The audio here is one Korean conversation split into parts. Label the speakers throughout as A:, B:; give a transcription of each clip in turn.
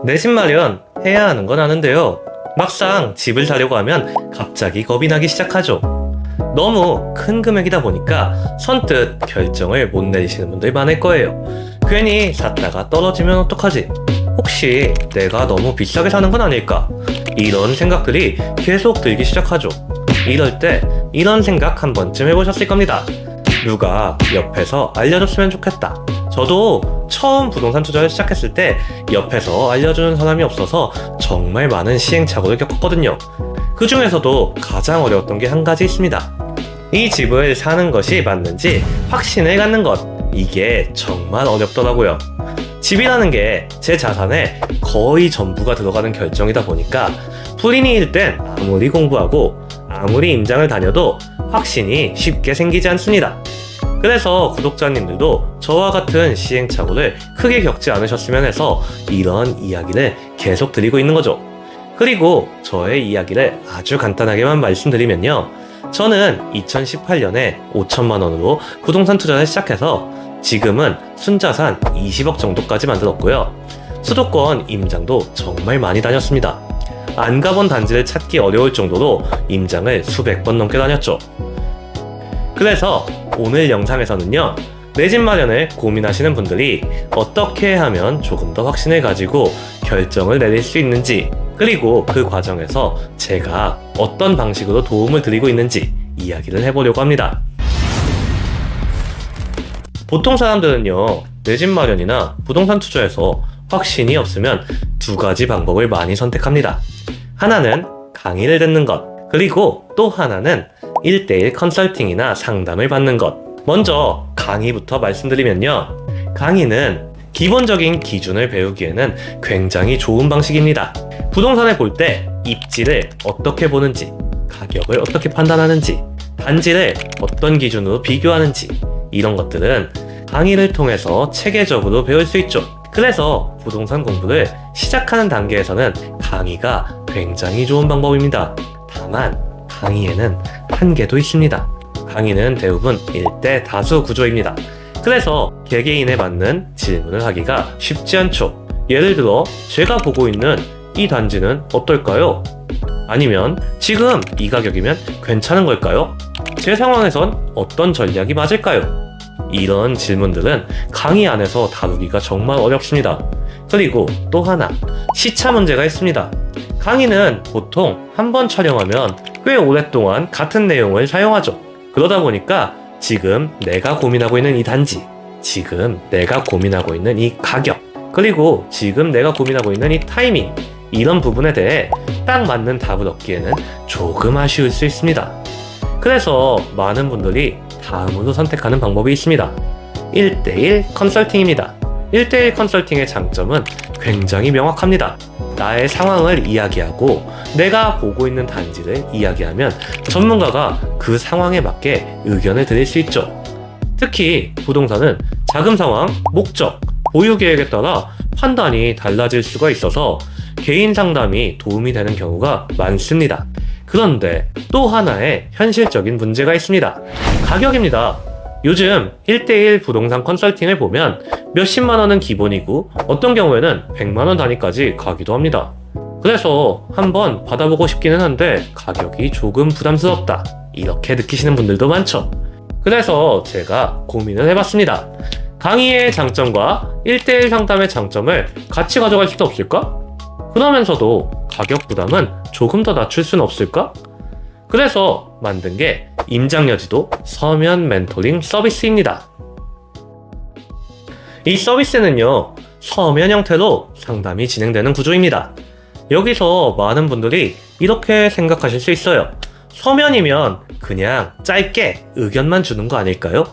A: 내 집 마련 해야 하는 건 아는데요. 막상 집을 사려고 하면 갑자기 겁이 나기 시작하죠. 너무 큰 금액이다 보니까 선뜻 결정을 못 내리시는 분들이 많을 거예요. 괜히 샀다가 떨어지면 어떡하지? 혹시 내가 너무 비싸게 사는 건 아닐까? 이런 생각들이 계속 들기 시작하죠. 이럴 때 이런 생각 한 번쯤 해보셨을 겁니다. 누가 옆에서 알려줬으면 좋겠다. 저도 처음 부동산 투자를 시작했을 때 옆에서 알려주는 사람이 없어서 정말 많은 시행착오를 겪었거든요. 그 중에서도 가장 어려웠던 게 한 가지 있습니다. 이 집을 사는 것이 맞는지 확신을 갖는 것. 이게 정말 어렵더라고요. 집이라는 게 제 자산의 거의 전부가 들어가는 결정이다 보니까 불인이일 땐 아무리 공부하고 아무리 임장을 다녀도 확신이 쉽게 생기지 않습니다. 그래서 구독자님들도 저와 같은 시행착오를 크게 겪지 않으셨으면 해서 이런 이야기를 계속 드리고 있는 거죠. 그리고 저의 이야기를 아주 간단하게만 말씀드리면요. 저는 2018년에 5천만 원으로 부동산 투자를 시작해서 지금은 순자산 20억 정도까지 만들었고요. 수도권 임장도 정말 많이 다녔습니다. 안 가본 단지를 찾기 어려울 정도로 임장을 수백 번 넘게 다녔죠. 그래서 오늘 영상에서는요, 내 집 마련을 고민하시는 분들이 어떻게 하면 조금 더 확신을 가지고 결정을 내릴 수 있는지, 그리고 그 과정에서 제가 어떤 방식으로 도움을 드리고 있는지 이야기를 해보려고 합니다. 보통 사람들은요, 내 집 마련이나 부동산 투자에서 확신이 없으면 두 가지 방법을 많이 선택합니다. 하나는 강의를 듣는 것, 그리고 또 하나는 1대1 컨설팅이나 상담을 받는 것. 먼저 강의부터 말씀드리면요. 강의는 기본적인 기준을 배우기에는 굉장히 좋은 방식입니다. 부동산을 볼 때 입지를 어떻게 보는지, 가격을 어떻게 판단하는지, 단지를 어떤 기준으로 비교하는지, 이런 것들은 강의를 통해서 체계적으로 배울 수 있죠. 그래서 부동산 공부를 시작하는 단계에서는 강의가 굉장히 좋은 방법입니다. 다만 강의에는 한계도 있습니다. 강의는 대부분 1대 다수 구조입니다. 그래서 개개인에 맞는 질문을 하기가 쉽지 않죠. 예를 들어 제가 보고 있는 이 단지는 어떨까요? 아니면 지금 이 가격이면 괜찮은 걸까요? 제 상황에선 어떤 전략이 맞을까요? 이런 질문들은 강의 안에서 다루기가 정말 어렵습니다. 그리고 또 하나, 시차 문제가 있습니다. 강의는 보통 한 번 촬영하면 꽤 오랫동안 같은 내용을 사용하죠. 그러다 보니까 지금 내가 고민하고 있는 이 단지, 지금 내가 고민하고 있는 이 가격, 그리고 지금 내가 고민하고 있는 이 타이밍, 이런 부분에 대해 딱 맞는 답을 얻기에는 조금 아쉬울 수 있습니다. 그래서 많은 분들이 다음으로 선택하는 방법이 있습니다. 1대1 컨설팅입니다. 1대1 컨설팅의 장점은 굉장히 명확합니다. 나의 상황을 이야기하고 내가 보고 있는 단지를 이야기하면 전문가가 그 상황에 맞게 의견을 드릴 수 있죠. 특히 부동산은 자금 상황, 목적, 보유 계획에 따라 판단이 달라질 수가 있어서 개인 상담이 도움이 되는 경우가 많습니다. 그런데 또 하나의 현실적인 문제가 있습니다. 가격입니다. 요즘 1대1 부동산 컨설팅을 보면 몇십만 원은 기본이고 어떤 경우에는 100만 원 단위까지 가기도 합니다. 그래서 한번 받아보고 싶기는 한데 가격이 조금 부담스럽다, 이렇게 느끼시는 분들도 많죠. 그래서 제가 고민을 해봤습니다. 강의의 장점과 1대1 상담의 장점을 같이 가져갈 수도 없을까? 그러면서도 가격 부담은 조금 더 낮출 수는 없을까? 그래서 만든 게 임장여지도 서면 멘토링 서비스입니다. 이 서비스는요, 서면 형태로 상담이 진행되는 구조입니다. 여기서 많은 분들이 이렇게 생각하실 수 있어요. 서면이면 그냥 짧게 의견만 주는 거 아닐까요?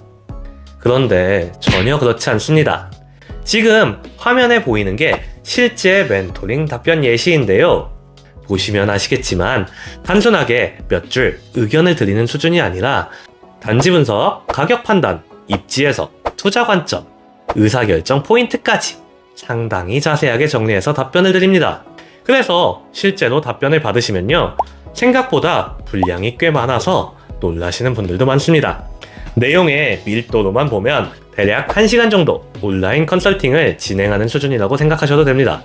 A: 그런데 전혀 그렇지 않습니다. 지금 화면에 보이는 게 실제 멘토링 답변 예시인데요. 보시면 아시겠지만 단순하게 몇 줄 의견을 드리는 수준이 아니라 단지 분석, 가격 판단, 입지 해석, 투자 관점, 의사결정 포인트까지 상당히 자세하게 정리해서 답변을 드립니다. 그래서 실제로 답변을 받으시면요, 생각보다 분량이 꽤 많아서 놀라시는 분들도 많습니다. 내용의 밀도로만 보면 대략 1시간 정도 온라인 컨설팅을 진행하는 수준이라고 생각하셔도 됩니다.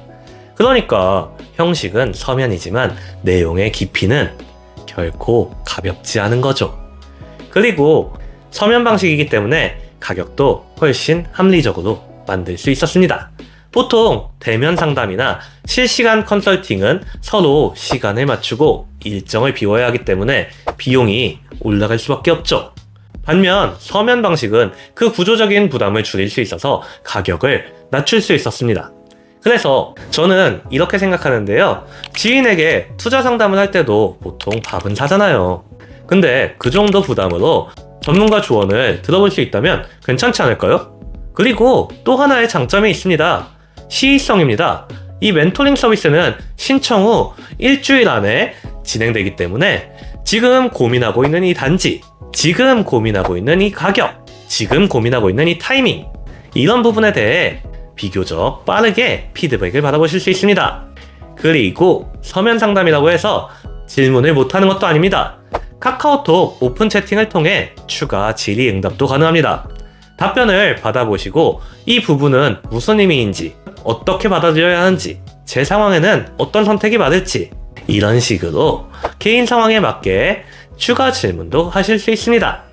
A: 그러니까 형식은 서면이지만 내용의 깊이는 결코 가볍지 않은 거죠. 그리고 서면 방식이기 때문에 가격도 훨씬 합리적으로 만들 수 있었습니다. 보통 대면 상담이나 실시간 컨설팅은 서로 시간을 맞추고 일정을 비워야 하기 때문에 비용이 올라갈 수밖에 없죠. 반면 서면 방식은 그 구조적인 부담을 줄일 수 있어서 가격을 낮출 수 있었습니다. 그래서 저는 이렇게 생각하는데요. 지인에게 투자 상담을 할 때도 보통 밥은 사잖아요. 근데 그 정도 부담으로 전문가 조언을 들어볼 수 있다면 괜찮지 않을까요? 그리고 또 하나의 장점이 있습니다. 시의성입니다. 이 멘토링 서비스는 신청 후 일주일 안에 진행되기 때문에 지금 고민하고 있는 이 단지, 지금 고민하고 있는 이 가격, 지금 고민하고 있는 이 타이밍, 이런 부분에 대해 비교적 빠르게 피드백을 받아보실 수 있습니다. 그리고 서면 상담이라고 해서 질문을 못하는 것도 아닙니다. 카카오톡 오픈 채팅을 통해 추가 질의 응답도 가능합니다. 답변을 받아보시고 이 부분은 무슨 의미인지, 어떻게 받아들여야 하는지, 제 상황에는 어떤 선택이 맞을지, 이런 식으로 개인 상황에 맞게 추가 질문도 하실 수 있습니다.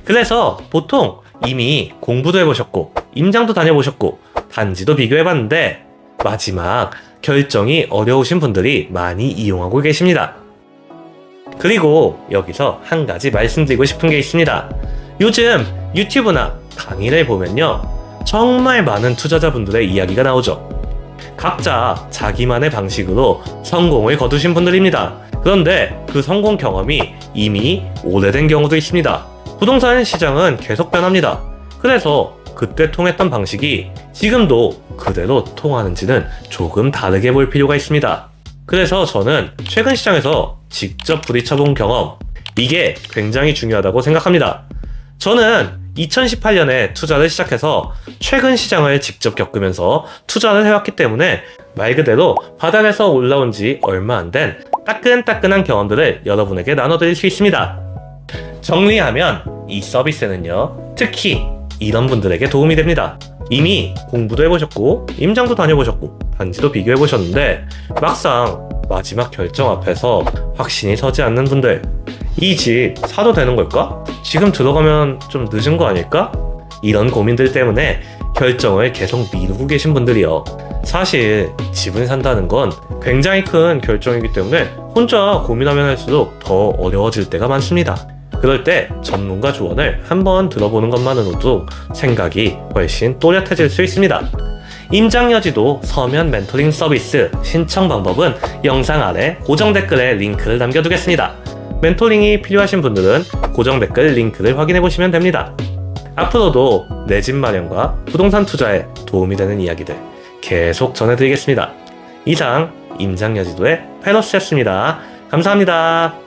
A: 그래서 보통 이미 공부도 해보셨고 임장도 다녀보셨고 단지도 비교해봤는데 마지막 결정이 어려우신 분들이 많이 이용하고 계십니다. 그리고 여기서 한 가지 말씀드리고 싶은 게 있습니다. 요즘 유튜브나 강의를 보면요, 정말 많은 투자자분들의 이야기가 나오죠. 각자 자기만의 방식으로 성공을 거두신 분들입니다. 그런데 그 성공 경험이 이미 오래된 경우도 있습니다. 부동산 시장은 계속 변합니다. 그래서 그때 통했던 방식이 지금도 그대로 통하는지는 조금 다르게 볼 필요가 있습니다. 그래서 저는 최근 시장에서 직접 부딪혀본 경험, 이게 굉장히 중요하다고 생각합니다. 저는 2018년에 투자를 시작해서 최근 시장을 직접 겪으면서 투자를 해왔기 때문에 말 그대로 바닥에서 올라온 지 얼마 안 된 따끈따끈한 경험들을 여러분에게 나눠드릴 수 있습니다. 정리하면 이 서비스는요, 특히 이런 분들에게 도움이 됩니다. 이미 공부도 해보셨고 임장도 다녀보셨고 단지도 비교해보셨는데 막상 마지막 결정 앞에서 확신이 서지 않는 분들, 이 집 사도 되는 걸까? 지금 들어가면 좀 늦은 거 아닐까? 이런 고민들 때문에 결정을 계속 미루고 계신 분들이요. 사실 집을 산다는 건 굉장히 큰 결정이기 때문에 혼자 고민하면 할수록 더 어려워질 때가 많습니다. 그럴 때 전문가 조언을 한번 들어보는 것만으로도 생각이 훨씬 또렷해질 수 있습니다. 임장여지도 서면 멘토링 서비스 신청 방법은 영상 아래 고정 댓글에 링크를 남겨두겠습니다. 멘토링이 필요하신 분들은 고정 댓글 링크를 확인해 보시면 됩니다. 앞으로도 내 집 마련과 부동산 투자에 도움이 되는 이야기들 계속 전해드리겠습니다. 이상 임장여지도의 페러스였습니다. 감사합니다.